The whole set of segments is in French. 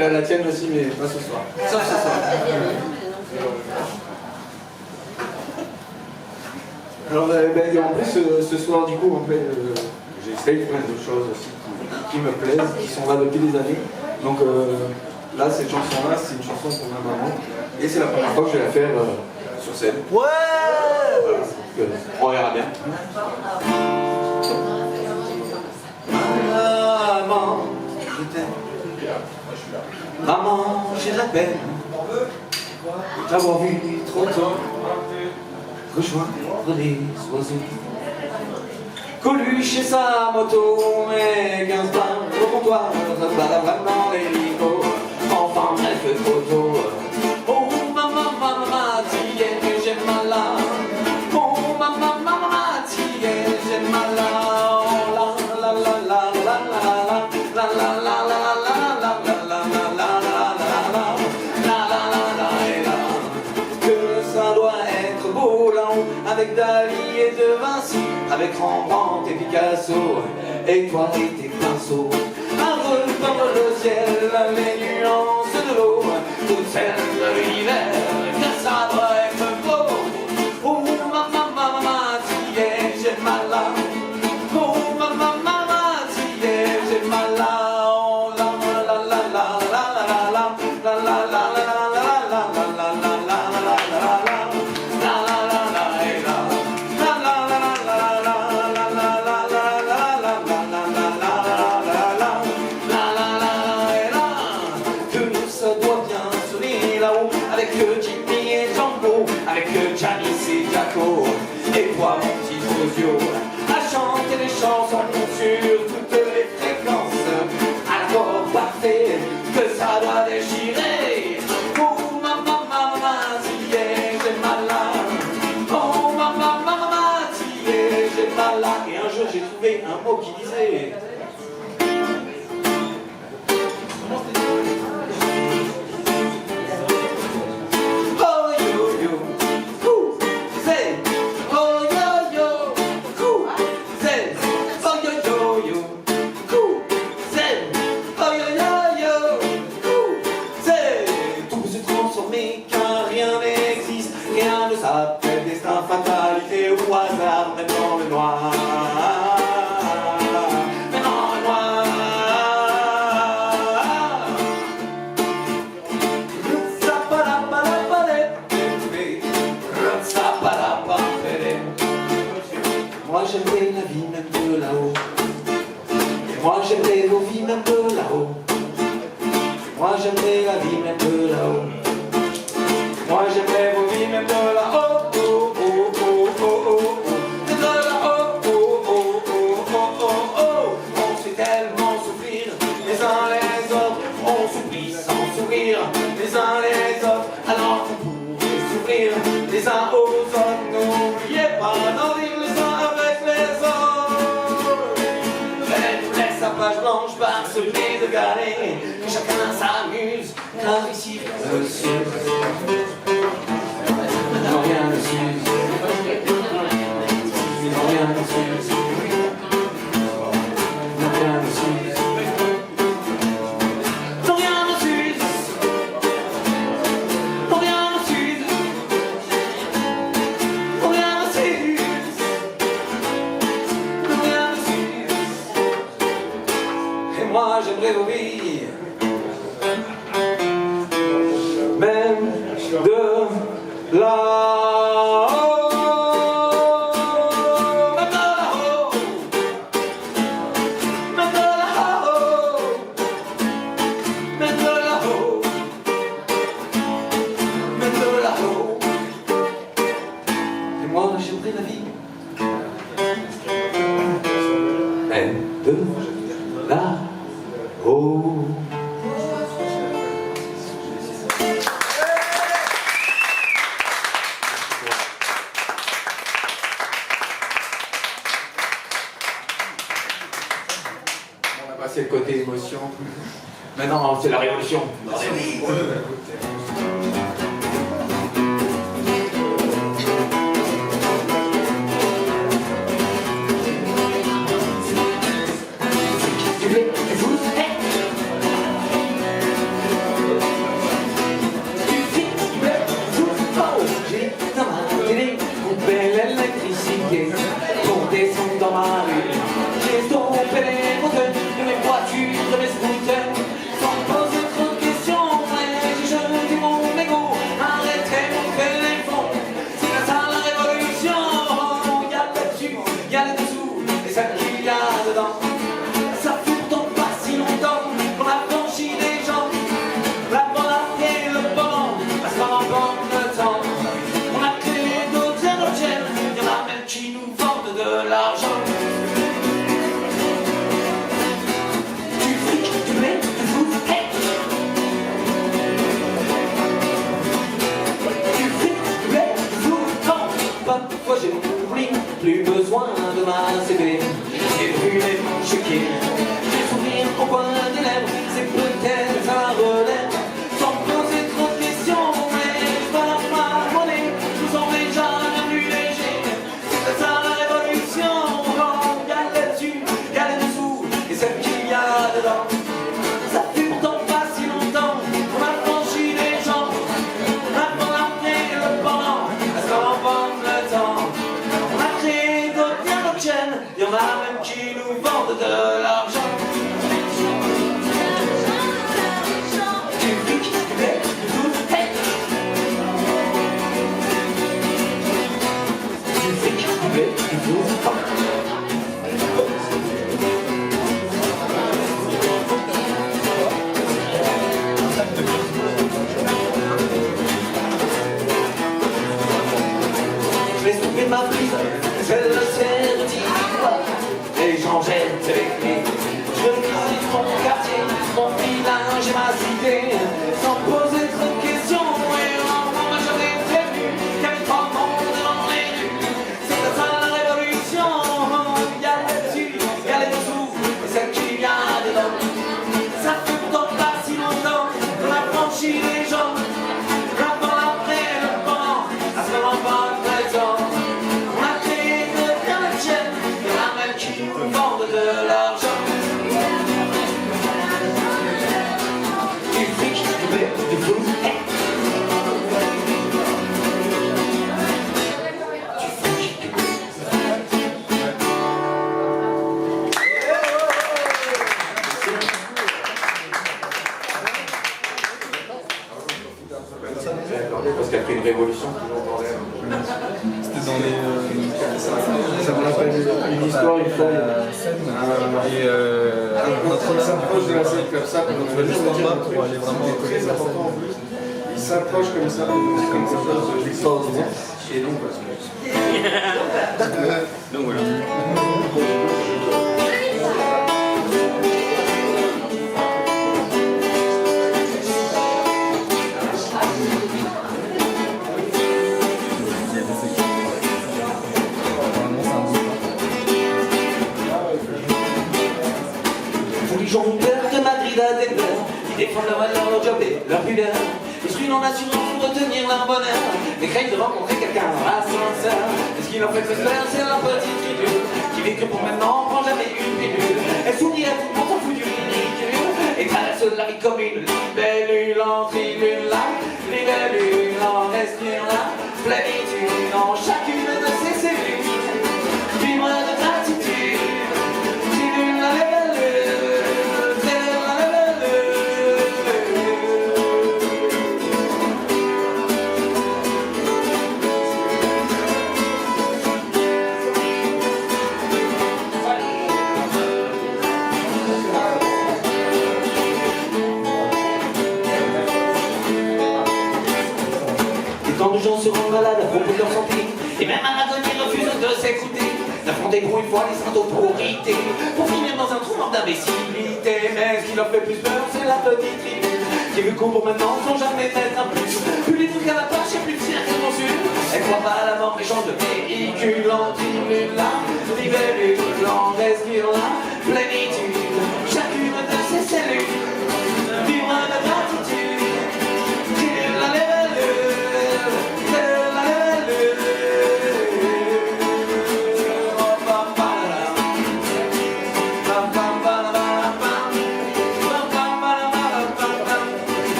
La tienne aussi, mais pas ce soir. Sauf ce soir. Alors, en plus, ce soir, du coup, j'essaye plein de choses aussi qui me plaisent, qui sont là depuis des années. Donc là, cette chanson-là, c'est une chanson pour ma maman. Et c'est la première fois que je vais la faire sur scène. Ouais. Voilà, on verra bien. Maman, je t'aime. Maman, j'ai de la peine d'avoir vu trop tôt rejoindre les oiseaux. Coluche et sa moto, et 15 pains au comptoir, balabrame dans l'hélico. Enfin bref, trop tôt. Oh maman, maman, t'hier que j'ai mal là. Oh maman, maman, t'hier j'ai mal là. Oh la la la la la la la la la la la. Avec Dali et De Vinci, avec Rembrandt et Picasso, et toi et tes pinceaux. À repeindre le ciel, les nuances de l'eau, toutes celles de l'hiver, que ça doit être beau. Oh maman, maman, t'hier, j'ai mal là. Oh maman, maman, t'hier, j'ai mal là. Oh la la la la la la la la la la la. Avec Jimmy et Django, avec Janice et Jaco, et toi mon petit Fosio, à chanter des chansons sur toutes les fréquences, à l'accord parfait que ça doit déchirer. Oh maman, maman, t'hier, j'ai mal là. Oh maman, maman, t'hier, j'ai mal là. Et un jour j'ai trouvé un mot qui disait s'appelle destin, fatalité ou hasard, même dans le noir. Même dans le noir. Moi j'aimerais la vie même de là-haut. Et moi j'aimerais vos vies même de là-haut. Moi j'aimerais la vie même de là-haut. Moi j'aimerais vos vies même de là-haut, oh, oh, oh, oh, oh, de là-haut, oh, oh, oh, oh, oh, oh. On sait tellement souffrir les uns les autres, on s'oublie sans sourire les uns les autres, alors qu'on pourrait s'ouvrir les uns aux autres. N'oubliez pas d'en vivre les uns avec les autres. Elle nous laisse sa page blanche parsemée de galets, que chacun s'amuse, car ici rien ne s'use. Non, rien ne s'use. Non, rien ne s'use. Non, rien ne s'use. Non, rien ne s'use. Non, rien ne s'use. Non, rien ne s'use. Non, rien ne s'use. Et moi j'aimerais vos vies, même de là-haut. Même de là-haut. Même de là-haut. Même de là-haut. Même de là-haut. Et moi j'aimerais la vie même de là-haut. C'est le côté émotion. Maintenant, c'est la révolution. une révolution toujours bordel. C'était dans les... Ça me rappelle une histoire, une fois. Notre-Dame s'approche de la scène comme ça, on va juste en bas pour aller vraiment à côté de la scène. Il s'approche comme ça, comme quelque chose d'extraordinaire. Et donc, Donc voilà. Tous les jongleurs de Madrid à Denver, qui défendent leur valeur, leur job et leur pudeur. Ils suivent en assurance pour retenir leur bonheur, mais craignent de rencontrer quelqu'un dans l'ascenseur. Et ce qui leur fait très peur, c'est leur petite figure, qui vit que pour maintenant, prend jamais une pilule. Elle sourit à tout le monde, s'en fout du ridicule, et traverse la vie comme une libellule en tribune là, libellule en respire là, plénitude en chacune de ses cellules, vivre de gratitude, tribune la libellule. Quand les gens se rendent malades à propos de leur santé, et même un agonie refuse de s'écouter, d'affronter pour une fois les saints-autorités, pour finir dans un trou mort d'imbécilité. Mais ce qui leur fait plus peur, c'est la petite tribune, qui veut qu'on pour maintenant sans jamais mettre un plus. Plus les trucs à la page, et plus de cirque et consul. Elle croit pas à la mort, mais change de véhicule en tribune là, libellule en respire là, plénitude, chacune de ses cellules, vivre de gratitude.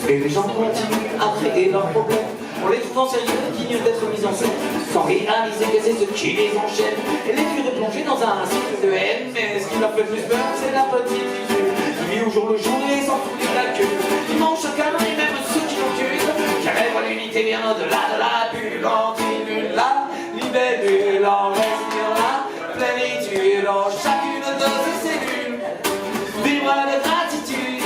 Et les gens continuent à créer leurs problèmes, on les trouve en sérieux, dignes d'être mis en scène, sans réaliser que c'est ce qui les enchaîne, et les fait replonger dans un cycle de haine. Mais ce qui leur fait plus peur, c'est la petite figure, qui vit au jour le jour et s'en fout de la queue. Ils mangent chacun, et même ceux qui l'enculent, car elle voit l'unité bien au-delà de la bulle. En tribune là, libellule en respire là, plénitude en chacune de ses cellules, vivre de gratitude.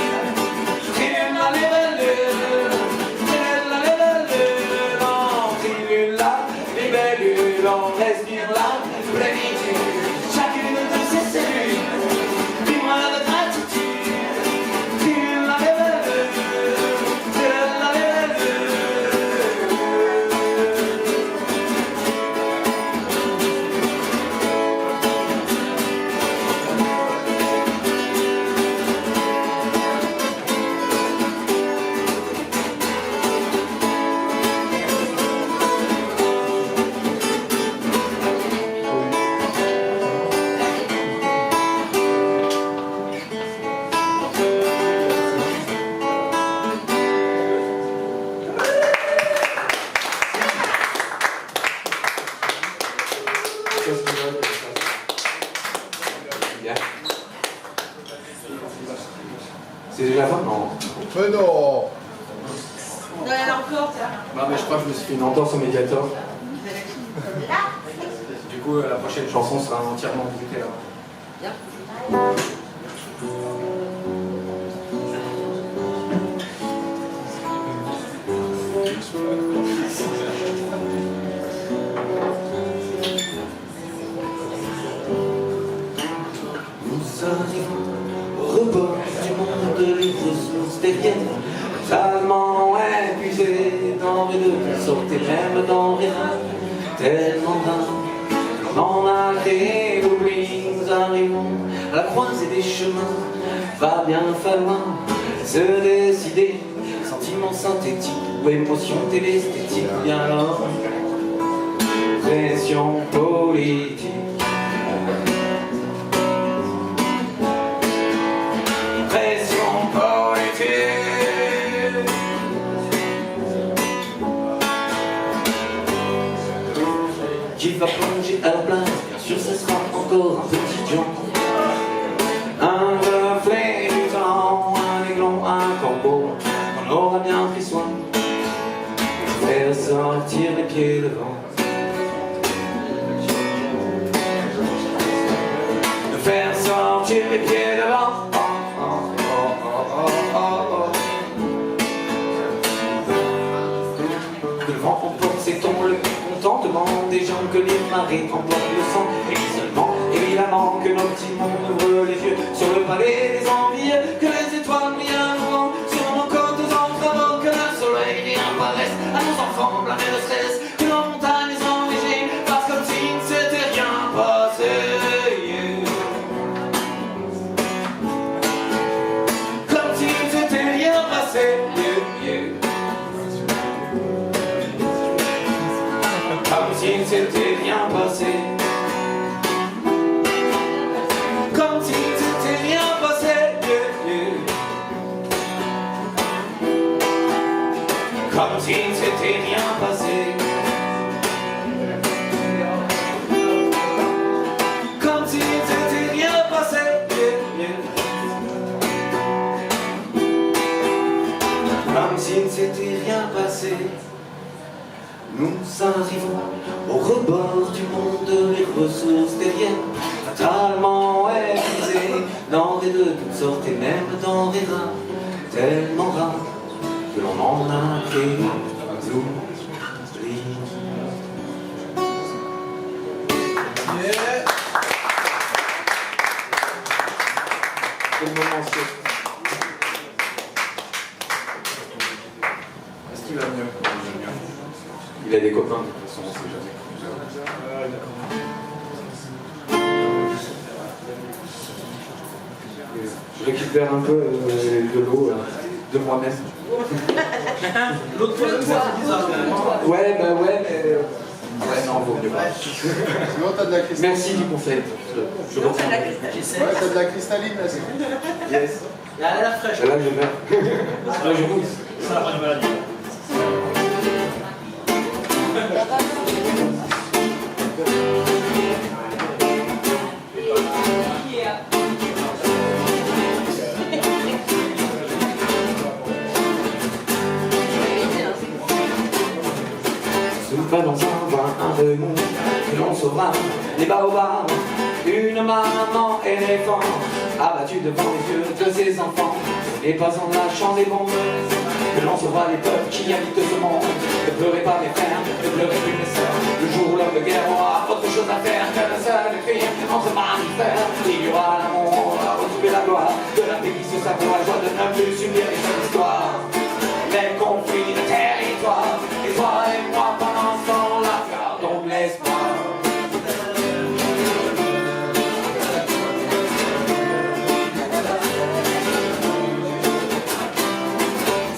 On respire la plénitude, chacune de ses cellules, vivre de gratitude, vivre la C'est déjà la fin? Non. Mais non. Non, il y en a encore, tiens. Non, mais je crois que je me suis fait une entorse au médiator. Du coup, la prochaine chanson sera entièrement visitée là. Nous arrivons au rebord du monde de ressources terriennes, totalement épuisés, denrées de sorte et même dans rien, tellement d'un, on en a créé l'oubli, nous arrivons à la croisée des chemins, va bien falloir se décider. Sentiments synthétiques ou émotions télesthétiques, bien alors pression politique. Pression politique. Qui va plonger à la place, bien sûr ce sera encore un petit Jean. Un reflet du temps, un aiglon, un corbeau, on aura bien pris soin de faire sortir les pieds devant. De faire sortir les pieds devant. Que le vent emporte ses tons, le contentement des gens, que les marées emportent le sang et l'isolement. Évidemment que nos petits mondes ouvrent les yeux sur le palais des envies, que les étoiles brillent à nouveau sur nos côtes en travaux, que le soleil réapparaisse à nos enfants blâmés de stress, que nos montagnes enneigées passent comme si ne s'était rien passé. Comme si ne s'était rien passé. Comme si ne s'était rien passé. Comme si ne s'était rien passé. Comme si ne s'était rien passé. Comme si ne s'était rien passé. Comme si ne s'était rien passé. Nous arrivons au rebord du monde, les ressources terriennes fatalement épuisées, denrées de toutes sortes et même denrées rares, tellement rares que l'on en a pris nous. Quel moment c'est. Est-ce qu'il va mieux? Il a des copains, de toute façon, on sait jamais. Je récupère un peu de l'eau de moi-même. L'autre fois, c'est bizarre quand même. Ouais, bah ouais, mais. Ouais, non, vaut mieux pas. Sinon, t'as de la cristalline. Merci du conseil. Je retiens. Ouais, t'as de la cristalline là, c'est cool. Yes. Elle a l'air fraîche. Là, je meurs. Là, je mousse. Ça n'a pas de maladie. Pas dans un vin, un remous, que l'on saura les baobabs, une maman éléphant abattue devant les yeux de ses enfants, et pas en lâchant des bombes, que l'on saura les peuples qui habitent ce monde. Ne pleurez pas mes frères, ne pleurez plus mes sœurs, le jour où l'homme de guerre aura autre chose à faire que le seul écrire entre mammifères. Il y aura l'amour, à retrouver la gloire de la paix qui se savoure, la joie de ne plus subir les seules histoires, les conflits de territoire. Et toi et moi pendant ce temps-là, gardons de l'espoir.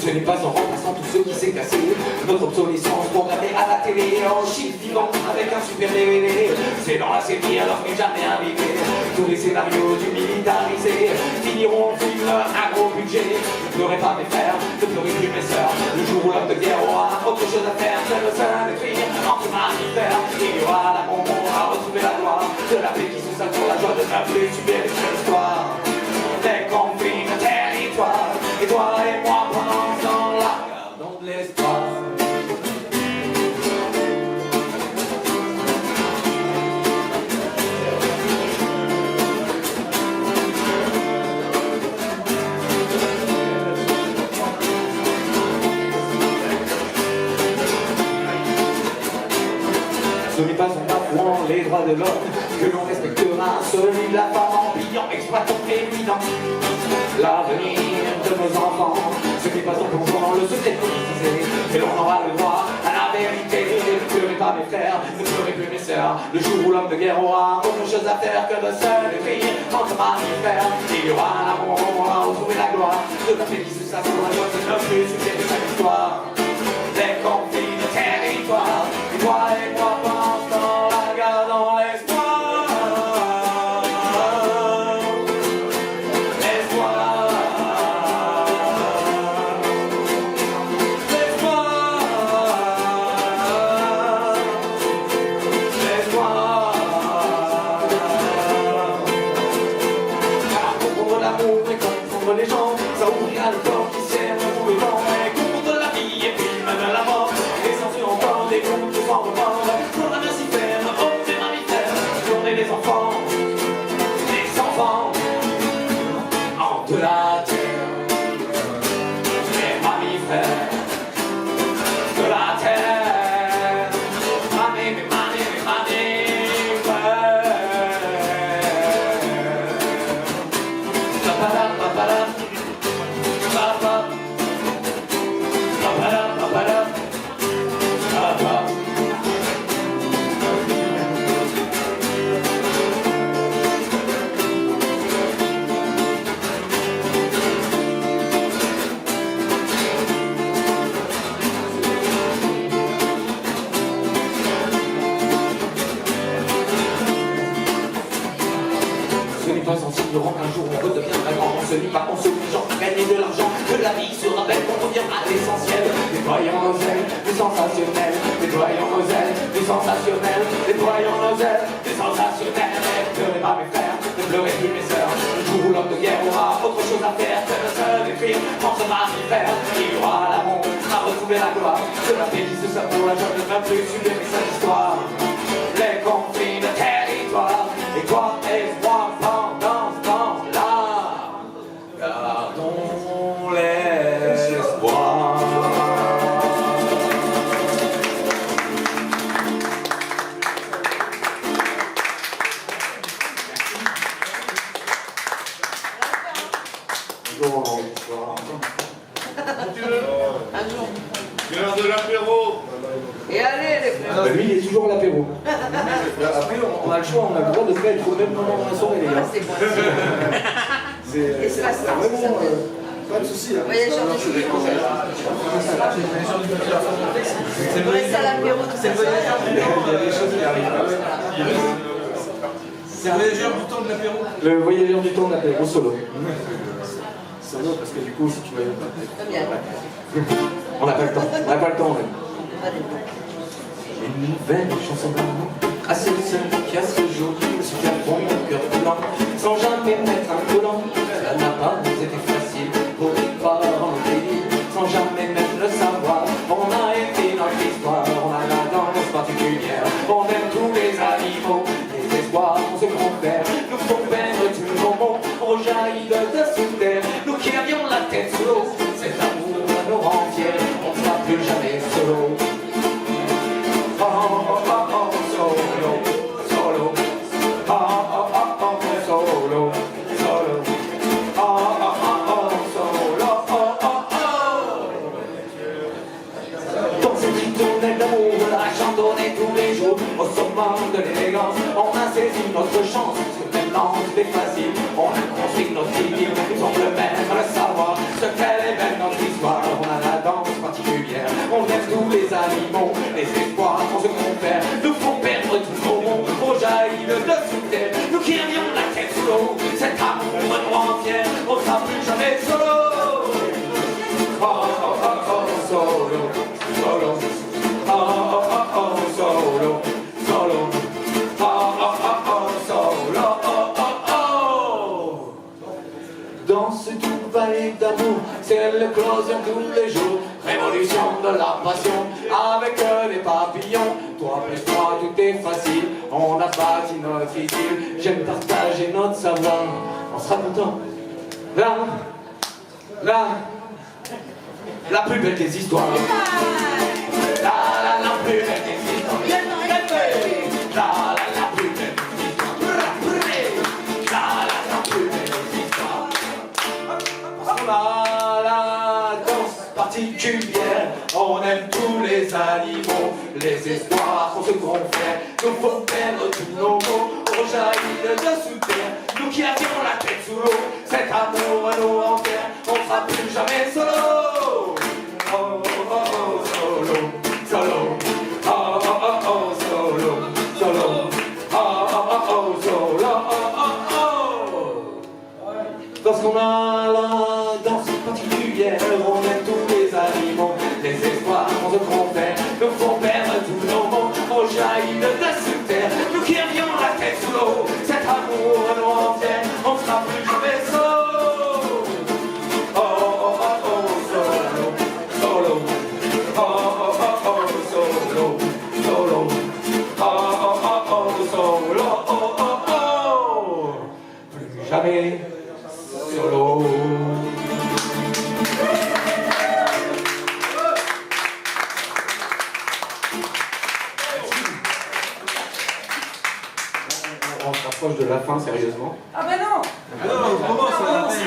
Ce n'est pas en remplaçant tous ceux qui s'est cassé notre obsolescence programmée à la télé, en chiffre vivant avec un super DVD. C'est dans la série alors que jamais arrivé. Tous les scénarios du militarisé finiront en film à gros budget. Ne pleurez pas mes frères, ne pleurez plus mes sœurs, le jour où l'homme de guerre aura autre chose à faire que le seul écrire entre mammifères. Il y aura l'amour à retrouver la gloire de la paix qui se savoure, la joie de ne plus subir les histoires, les conflits de territoire. Et toi et moi pendant ce temps-là, gardons de l'espoir. Ce n'est pas en bafouant les droits de l'homme que l'on respectera celui de la femme, en pliant, exploitant, évident l'avenir de nos enfants. Ce n'est pas en plongeant dans le secret politisé que l'on aura le droit à la vérité. Ne pleurez pas mes frères, ne pleurez plus mes sœurs, le jour où l'homme de guerre aura autre chose à faire que de seul écrire entre se mammifère. Il y aura l'amour, on va retrouver la gloire de la félicité sur la joie de notre plus succès de cette histoire. Les conflits de territoire, et toi et moi pensons la garde dans l'espoir. L'espoir. Les gens, ça ouvrira le corps qui sert pour le vent. Et contre la vie et puis même la mort. Et sans sur encore des comptes sans remords. Pour la merci faire, oh c'est mammifère. Journée des enfants en de la terre. Les mammifères de la terre. Mammifères. Ce n'est pas en s'ignorant qu'un jour on redeviendra grand. Ce n'est pas en s'obligeant à gagner de l'argent que la vie sera belle, qu'on reviendra à l'essentiel. Déployons nos ailes, du sensationnel. Déployons nos ailes, du sensationnel. Déployons nos ailes, du sensationnel. Ne pleurez pas mes frères, ne pleurez plus mes sœurs. Le jour où l'homme de guerre aura autre chose à faire que de se décrire en ce mammifère. Il y aura l'amour à retrouver la gloire de la paix qui se sert pour la joie de même plus sublimer cette histoire. Les conflits de territoire et toi et moi pendant ce temps-là, gardons l'espoir. Un jour. C'est l'heure de l'apéro. Et allez les frères. Lui il est toujours à l'apéro. Après on a le choix, on a le droit de se mettre au même moment dans la soirée les gars. C'est bon. C'est Vraiment, pas de soucis. Voyageurs du futur. On reste à l'apéro tout ça. Il y a des choses qui arrivent. C'est le voyageur du temps de l'apéro. Le voyageur du temps de l'apéro solo. Solo parce que du coup si tu voyages pas. Très bien. On n'a pas le temps, on n'a pas le temps même. Une nouvelle chanson d'amour à celle qui a ce jour me suis fait bon mon cœur blanc sans jamais mettre un collant. Ça n'a pas été facile pour y croire en pays sans jamais même le savoir. On a aimé notre histoire, on a la danse particulière. On aime tous les animaux, les espoirs on se confère. Nous faut peindre tout nos mots, on jaillit de sous terre. Nous qui avions la tête sous l'eau, cet amour nous rend fiers. On ne sera plus jamais solo. Oh, oh, oh, oh, solo, solo. Oh, oh, oh, oh, solo, solo. Oh, oh, oh, oh, solo, oh, oh, oh. Dans cette ritournelle d'amour, la chantonnée tous les jours, au summum de l'élégance, on a saisi notre chance, parce que maintenant c'est facile, on a construit notre île, nous sommes le même à le savoir, ce qu'elle est belle notre histoire, on a la danse particulière, on aime tous les animaux, les espoirs qu'on se confère, nous font perdre tout nos mots, on jaillit de dessous terre, nous qui avions la tête sous l'eau, cet amour nous rend fiers, on ne sera plus jamais solo. Oh, oh, oh, oh, solo, solo. Oh, oh, oh, oh, solo, solo. Oh, oh, oh, oh, solo, oh, oh, oh. Dans ce doux palais d'amour, c'est l'éclosion tous les jours. Révolution de la passion, avec des papillons. Toi plus moi, tout est facile. On a bâti notre idylle. J'aime partager notre savoir. On sera content. Là, là, la plus belle des histoires. La plus belle des histoires. La plus belle des histoires. La plus belle des histoires. On a la danse particulière. On aime tous les animaux. Les espoirs qu'on se confère. Nous faut perdre tous nos mots. On jaillit de sous terre. Nous qui avions la sous l'eau. Cet amour à l'eau en terre, on sera plus jamais solo. Oh, oh, oh, oh, solo, solo. Oh, oh, oh, oh, solo, solo. Oh, oh, oh, oh, solo, oh, oh, oh. Lorsqu'on a la danse particulière, on aime tous les animaux. Les espoirs qu'on se confère nous font perdre tous nos mots. On jaillit de sous terre, nous qui avions la tête sous l'eau. Cet amour à nous entière, on sera plus jamais solo. Oh, oh, oh, oh, solo, solo. Oh, oh, oh, oh, solo, solo. Oh, oh, oh, oh, solo, oh, oh, oh. Plus jamais solo. On se rapproche de la fin, sérieusement. Ah ben non. Alors, comment